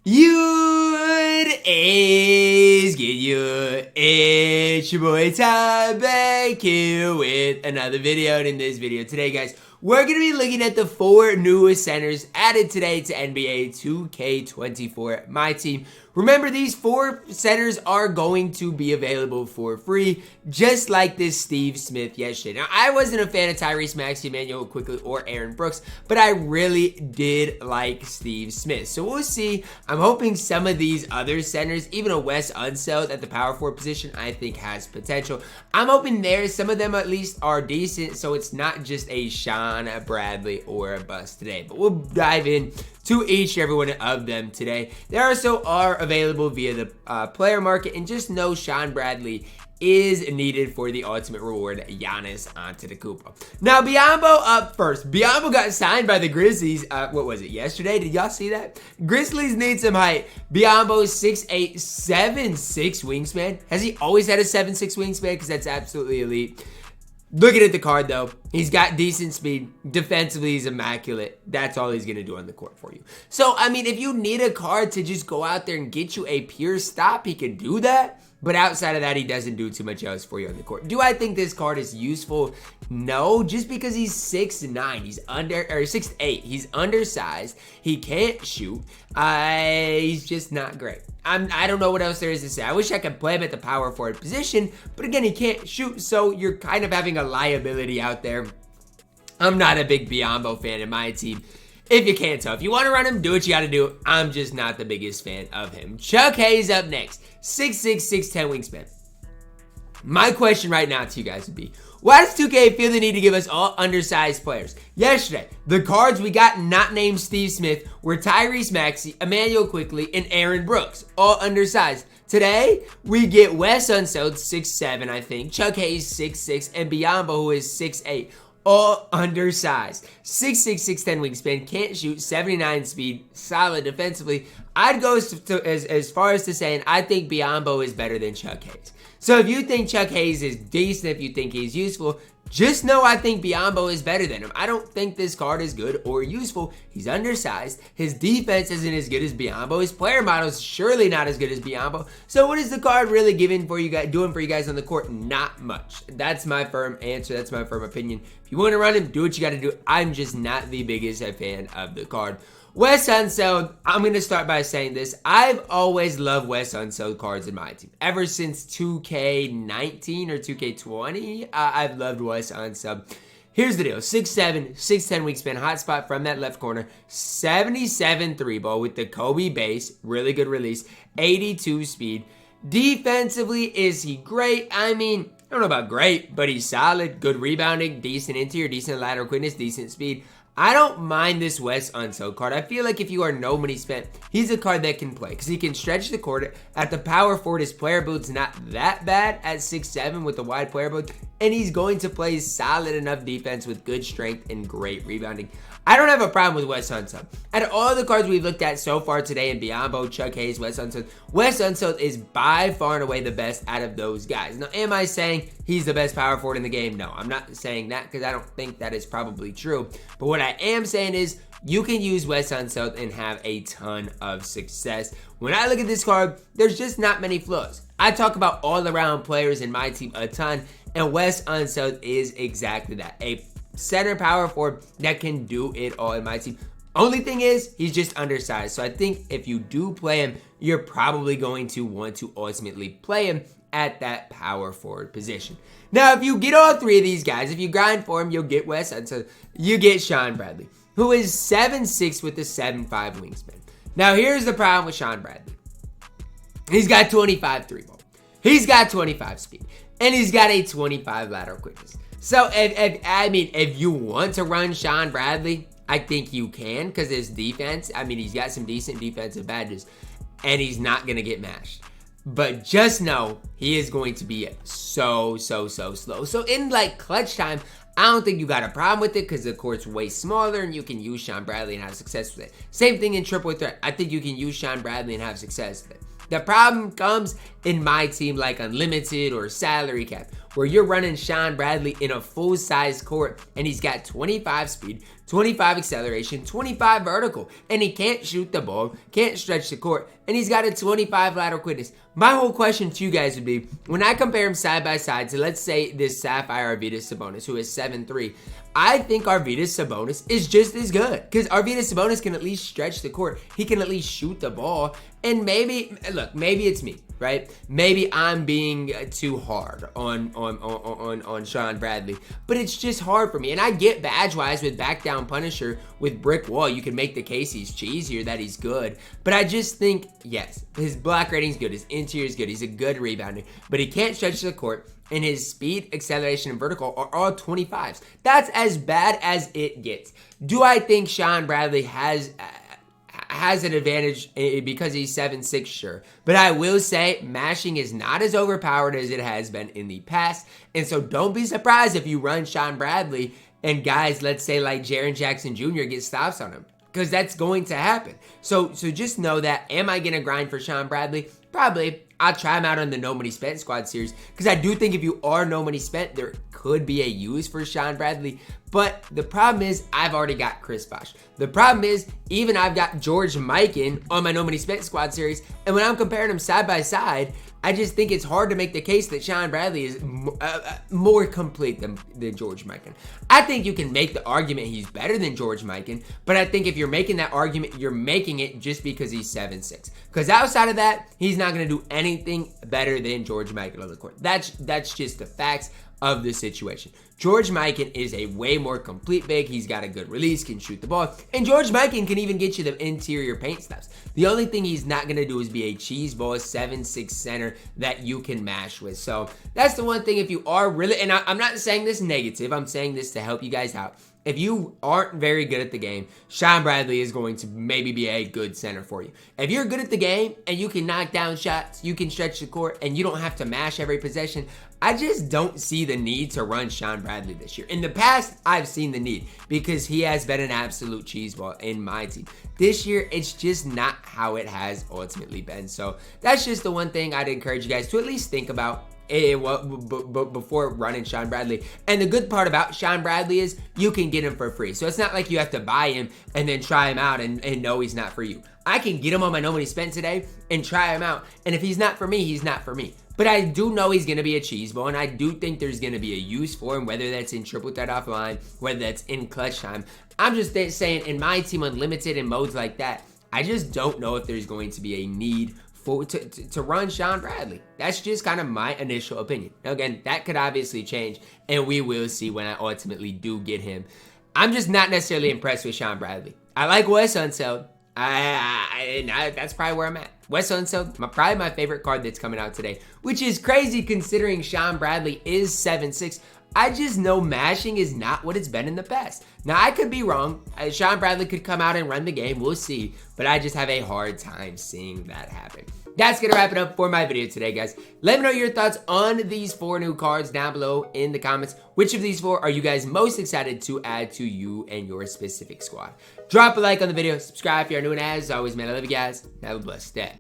What is good, you? It's your boy Ty back here with another video. And in this video today, guys, we're going to be looking at the 4 newest centers added today to NBA 2K24 MyTEAM. Remember, these 4 centers are going to be available for free, just like this Steve Smith yesterday. Now, I wasn't a fan of Tyrese Maxey, Immanuel Quickley, or Aaron Brooks, but I really did like Steve Smith. So we'll see. I'm hoping some of these other centers, even a Wes Unseld at the power forward position, I think has potential. I'm hoping some of them at least are decent, so it's not just a Shawn Bradley or a bust today. But we'll dive in to each and every one of them today. They also are available via the player market, and just know Shawn Bradley is needed for the ultimate reward, Giannis Antetokounmpo. Now, Biyombo up first. Biyombo got signed by the Grizzlies, what was it, yesterday? Did y'all see that? Grizzlies need some height. Biyombo 6'8", 7'6" wingspan. Has he always had a 7'6" wingspan? Because that's absolutely elite. Looking at the card, though, he's got decent speed. Defensively, he's immaculate. That's all he's going to do on the court for you. So, I mean, if you need a card to just go out there and get you a pure stop, he can do that. But outside of that, he doesn't do too much else for you on the court. Do I think this card is useful? No, just because he's 6'9", he's 6'8", he's undersized, he can't shoot. He's just not great. I don't know what else there is to say. I wish I could play him at the power forward position, but again, he can't shoot, so you're kind of having a liability out there. I'm not a big Biyombo fan in my team. If you can't tell. If you want to run him, do what you got to do. I'm just not the biggest fan of him. Chuck Hayes up next. 6'6", 6'10" wingspan. My question right now to you guys would be, why does 2K feel the need to give us all undersized players? Yesterday, the cards we got not named Steve Smith were Tyrese Maxey, Immanuel Quickley, and Aaron Brooks, all undersized. Today, we get Wes Unseld, 6'7", I think, Chuck Hayes, 6'6", and Biyombo, who is 6'8", all undersized. 6'6", 6'10" wingspan, can't shoot, 79 speed, solid defensively. I'd go as far as to saying I think Biyombo is better than Chuck Hayes. So if you think Chuck Hayes is decent, if you think he's useful, just know I think Biyombo is better than him. I don't think this card is good or useful. He's undersized. His defense isn't as good as Biyombo. His player model is surely not as good as Biyombo. So what is the card really doing for you guys on the court? Not much. That's my firm answer. That's my firm opinion. If you want to run him, do what you got to do. I'm just not the biggest fan of the card. Wes Unseld, I'm going to start by saying this. I've always loved Wes Unseld cards in my team. Ever since 2K19 or 2K20, I've loved Wes Unseld. Here's the deal. 6'7", 6'10" wingspan, hot spot from that left corner. 77 3-ball with the Kobe base. Really good release. 82 speed. Defensively, is he great? I mean, I don't know about great, but he's solid. Good rebounding, decent interior, decent lateral quickness, decent speed. I don't mind this Wes Unseld card. I feel like if you are no money spent, he's a card that can play because he can stretch the court. At the power forward, his player build's not that bad at 6'7" with the wide player build, and he's going to play solid enough defense with good strength and great rebounding. I don't have a problem with Wes Unseld. Out of all the cards we've looked at so far today in Biyombo, Chuck Hayes, Wes Unseld is by far and away the best out of those guys. Now, am I saying he's the best power forward in the game? No, I'm not saying that because I don't think that is probably true. But what I am saying is you can use Wes Unseld and have a ton of success. When I look at this card, there's just not many flaws. I talk about all-around players in my team a ton, and Wes Unseld is exactly that. A center power forward that can do it all in my team. Only thing is, he's just undersized. So I think if you do play him, you're probably going to want to ultimately play him at that power forward position. Now, if you get all 3 of these guys, if you grind for him, you'll get Wes Unseld. You get Shawn Bradley, who is 7'6" with a 7'5" wingspan. Now, here's the problem with Shawn Bradley. He's got 25 3-ball. He's got 25 speed. And he's got a 25 lateral quickness. So, if you want to run Shawn Bradley, I think you can because his defense, he's got some decent defensive badges, and he's not going to get mashed. But just know he is going to be so slow. So, in clutch time, I don't think you got a problem with it because the court's way smaller and you can use Shawn Bradley and have success with it. Same thing in triple threat. I think you can use Shawn Bradley and have success with it. The problem comes in my team like Unlimited or Salary Cap, where you're running Shawn Bradley in a full-size court and he's got 25 speed, 25 acceleration, 25 vertical, and he can't shoot the ball, can't stretch the court, and he's got a 25 lateral quickness. My whole question to you guys would be, when I compare him side by side to, let's say, this Sapphire Arvydas Sabonis, who is 7'3", I think Arvydas Sabonis is just as good, because Arvydas Sabonis can at least stretch the court. He can at least shoot the ball, and maybe, look, maybe it's me, right? Maybe I'm being too hard on Shawn Bradley, but it's just hard for me. And I get badge-wise with back down Punisher with brick wall, you can make the case he's cheesier, that he's good, but I just think, yes, his block rating's good, his interior is good, he's a good rebounder, but he can't stretch the court, and his speed, acceleration, and vertical are all 25s. That's as bad as it gets. Do I think Shawn Bradley has an advantage because he's 7'6"? Sure. But I will say mashing is not as overpowered as it has been in the past. And so don't be surprised if you run Shawn Bradley and guys, let's say like Jaren Jackson Jr. get stops on him, because that's going to happen. So just know that. Am I going to grind for Shawn Bradley? Probably. I'll try him out on the No Money Spent squad series, because I do think if you are No Money Spent, there could be a use for Shawn Bradley. But the problem is, I've already got Chris Bosh. The problem is, even I've got George Mikan on my No Money Spent squad series, and when I'm comparing them side by side, I just think it's hard to make the case that Shawn Bradley is more complete than George Mikan. I think you can make the argument he's better than George Mikan, but I think if you're making that argument, you're making it just because he's 7'6". Because outside of that, he's not going to do anything better than George Mikan on the court. That's just the facts of the situation. George Mikan is a way more complete big. He's got a good release, can shoot the ball, and George Mikan can even get you the interior paint stops. The only thing he's not going to do is be a cheese ball 7'6" center that you can mash with. So that's the one thing. If you are really, and I'm not saying this negative, I'm saying this to help you guys out. If you aren't very good at the game, Shawn Bradley is going to maybe be a good center for you. If you're good at the game and you can knock down shots, you can stretch the court, and you don't have to mash every possession, I just don't see the need to run Shawn Bradley this year. In the past, I've seen the need because he has been an absolute cheeseball in my team. This year, it's just not how it has ultimately been. So that's just the one thing I'd encourage you guys to at least think about before running Shawn Bradley. And the good part about Shawn Bradley is you can get him for free. So it's not like you have to buy him and then try him out and know he's not for you. I can get him on my No Money Spent today and try him out. And if he's not for me, he's not for me. But I do know he's going to be a cheeseball, and I do think there's going to be a use for him, whether that's in triple threat offline, whether that's in clutch time. I'm just saying, in my team Unlimited and modes like that, I just don't know if there's going to be a need to run Shawn Bradley. That's just kind of my initial opinion. Now, again, that could obviously change, and we will see when I ultimately do get him. I'm just not necessarily impressed with Shawn Bradley. I like Wes Unseld. That's probably where I'm at. Wes Unseld, probably my favorite card that's coming out today, which is crazy considering Shawn Bradley is 7'6". I just know mashing is not what it's been in the past. Now, I could be wrong. Shawn Bradley could come out and run the game. We'll see. But I just have a hard time seeing that happen. That's going to wrap it up for my video today, guys. Let me know your thoughts on these 4 new cards down below in the comments. Which of these 4 are you guys most excited to add to you and your specific squad? Drop a like on the video. Subscribe if you're new, and as always, man, I love you guys. Have a blessed day.